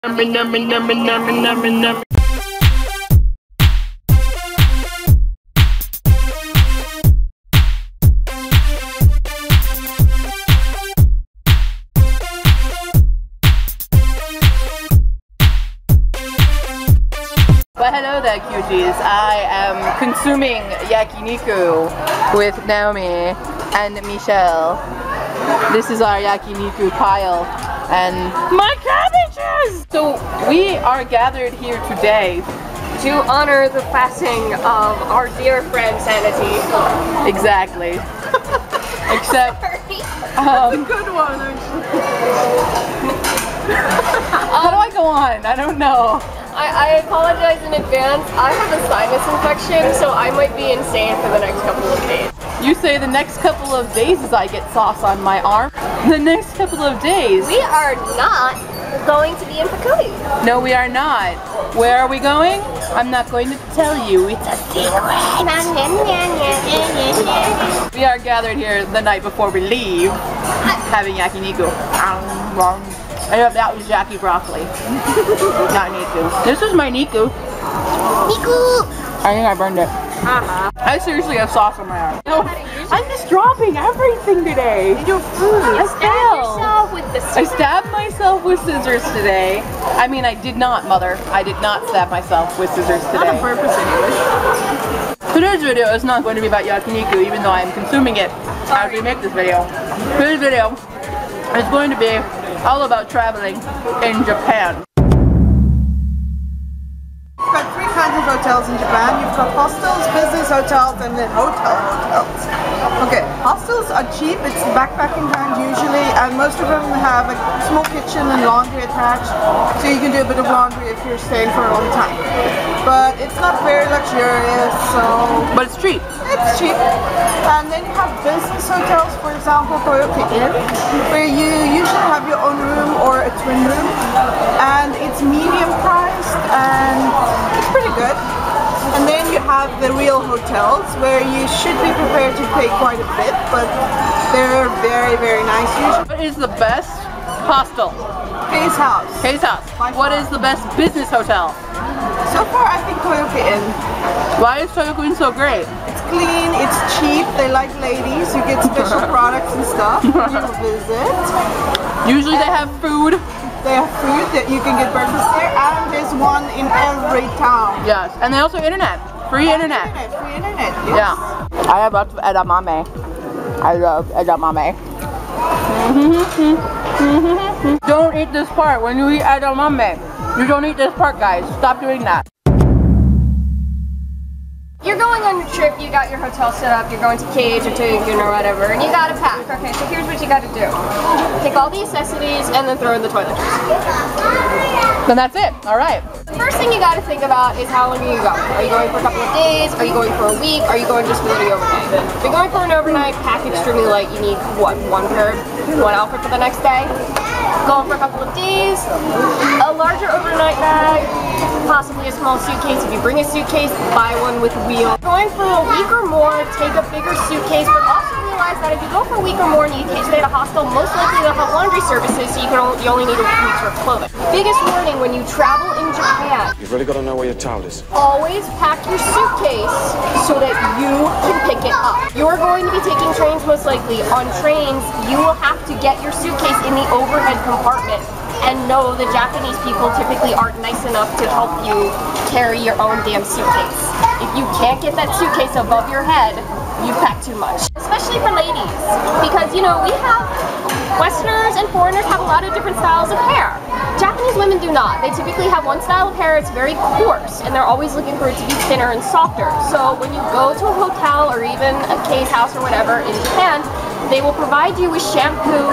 Well, hello there, cuties. I am consuming yakiniku with Naomi and Michelle. This is our yakiniku pile and my cabbages! So we are gathered here today to honor the passing of our dear friend Sanity. Exactly. Except, That's a good one. how do I go on? I don't know. I apologize in advance. I have a sinus infection, so I might be insane for the next couple of days. You say the next couple of days as I get sauce on my arm. The next couple of days. We are not going to be in Pakoti. No, we are not. Where are we going? I'm not going to tell you. It's a secret. We are gathered here the night before we leave, having yakiniku. I know that was Jackie broccoli, not Niku. This is my Niku. Niku! I think I burned it. I seriously have sauce on my arm. No, I'm just dropping everything today. Your food. You stabbed yourself with the scissors. I stabbed myself with scissors today. I mean, I did not, Mother. I did not stab myself with scissors today. Not on purpose anyway. Today's video is not going to be about yakiniku, even though I am consuming it as we make this video. Today's video is going to be all about traveling in Japan. You've got three kinds of hotels in Japan. You've got hostels, business hotels, and then hotels. Okay, hostels are cheap. It's backpacking kind usually, and most of them have a small kitchen and laundry attached, so you can do a bit of laundry if you're staying for a long time. But it's not very luxurious, so... But it's cheap. It's cheap. And then you have business hotels, for example, toyoko-inn, where you usually have your own room or a twin room, and it's medium priced and it's pretty good. And then you have the real hotels, where you should be prepared to pay quite a bit, but they're very, very nice usually. What is the best hostel? Case House. Case House. What is the best business hotel? So far, I think toyoko-inn. Why is toyoko-inn so great? It's clean, it's cheap, they like ladies, you get special products and stuff when you visit. Usually they have food. They have food that you can get breakfast there, and there's one in every town. Yes, and they also internet. Free internet. Free internet, yes. Yeah. I have lots of edamame. I love edamame. Don't eat this part when you eat edamame. You don't eat this part, guys. Stop doing that. You're going on your trip, you got your hotel set up, you're going to Cage or Toyoko-inn or whatever, and you gotta pack. Okay, so here's what you gotta do. Take all the necessities and then throw in the toiletries. Then that's it. Alright. The first thing you gotta think about is how long are you going? Are you going for a couple of days? Are you going for a week? Are you going just for the overnight? If you're going for an overnight, pack extremely light. You need, what, one outfit for the next day? Going for a couple of days, a larger overnight bag, possibly a small suitcase. If you bring a suitcase, buy one with wheels. Going for a week or more, take a bigger suitcase, but also realize that if you go for a week or more and you can't stay at a hostel, most likely they'll have laundry services, so you only need a week's worth of clothing. Biggest warning when you travel in Japan, you've really got to know where your towel is. Always pack your suitcase so that you can pick it up. You're going to be taking trains most likely. On trains, you will have to get your suitcase in the overhead compartment. And no, the Japanese people typically aren't nice enough to help you carry your own damn suitcase. If you can't get that suitcase above your head, you pack too much. Especially for ladies, because you know, we have Westerners and foreigners have a lot of different styles of hair. Japanese women do not. They typically have one style of hair, it's very coarse, and they're always looking for it to be thinner and softer. So when you go to a hotel or even a Case House or whatever in Japan, they will provide you with shampoo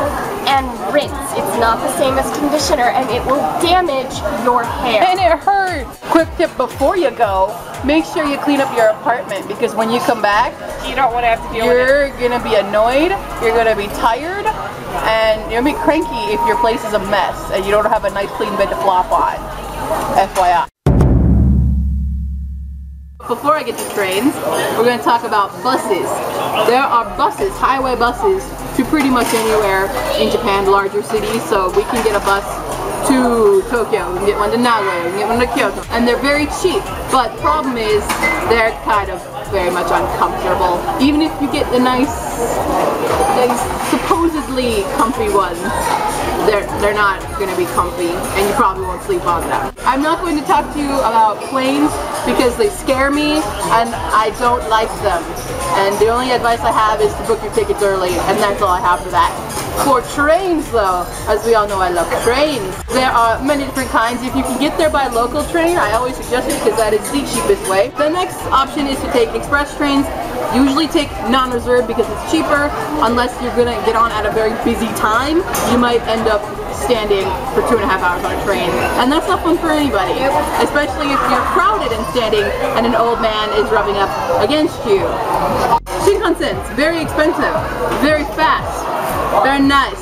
and rinse. It's not the same as conditioner, and it will damage your hair. And it hurts. Quick tip before you go, make sure you clean up your apartment, because when you come back, you don't want to have to deal with it. You're gonna be annoyed, you're gonna be tired, and you're gonna be cranky if your place is a mess and you don't have a nice clean bed to flop on. FYI. Before I get to trains, we're going to talk about buses. There are buses, highway buses, to pretty much anywhere in Japan, larger cities, so we can get a bus to Tokyo, we can get one to Nagoya, we can get one to Kyoto, and they're very cheap. But the problem is they're kind of very much uncomfortable. Even if you get the nice supposedly comfy ones, they're not going to be comfy, and you probably won't sleep on them. I'm not going to talk to you about planes because they scare me and I don't like them. And the only advice I have is to book your tickets early, and that's all I have for that. For trains though, as we all know, I love trains. There are many different kinds. If you can get there by local train, I always suggest it because that is the cheapest way. The next option is to take express trains. Usually take non-reserved because it's cheaper, unless you're gonna get on at a very busy time. You might end up standing for 2.5 hours on a train, and that's not fun for anybody, especially if you're crowded and standing and an old man is rubbing up against you. Shinkansen's very expensive, very fast, very nice.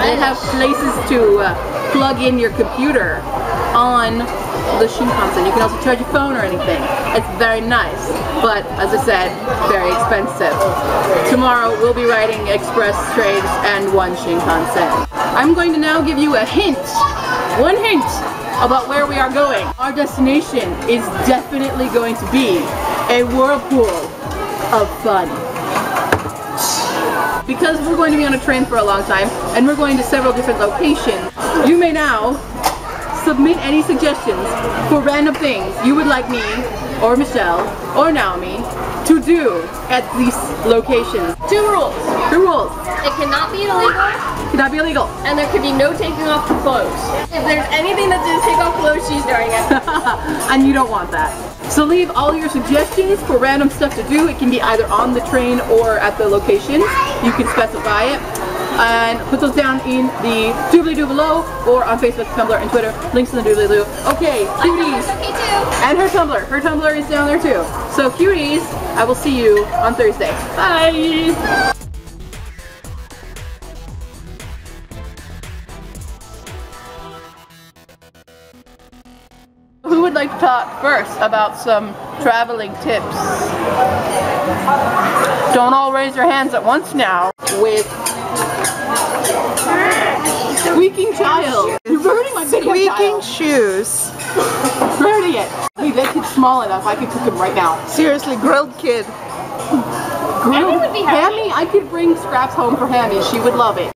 They have places to plug in your computer on the Shinkansen. You can also charge your phone or anything. It's very nice, but as I said, very expensive. Tomorrow we'll be riding express trains and one Shinkansen. I'm going to now give you a hint, one hint about where we are going. Our destination is definitely going to be a whirlpool of fun. Because we're going to be on a train for a long time and we're going to several different locations, you may now submit any suggestions for random things you would like me or Michelle or Naomi to do at these locations. 2 rules. 2 rules. It cannot be illegal. Cannot be illegal. And there could be no taking off the clothes. If there's anything that says take off clothes, she's doing it. And you don't want that. So leave all your suggestions for random stuff to do. It can be either on the train or at the locations. You can specify it. And put those down in the doobly-doo below, or on Facebook, Tumblr, and Twitter. Links in the doobly-doo. Okay, cuties. And her Tumblr. Her Tumblr is down there too. So cuties, I will see you on Thursday. Bye! Who would like to talk first about some traveling tips? Don't all raise your hands at once now. With squeaking child. You're ruining my video. Squeaking shoes. Ruining it. Hey, that kid's small enough. I could cook him right now. Seriously, grilled kid. Grilled? Hammy? I could bring scraps home for Hammy. She would love it.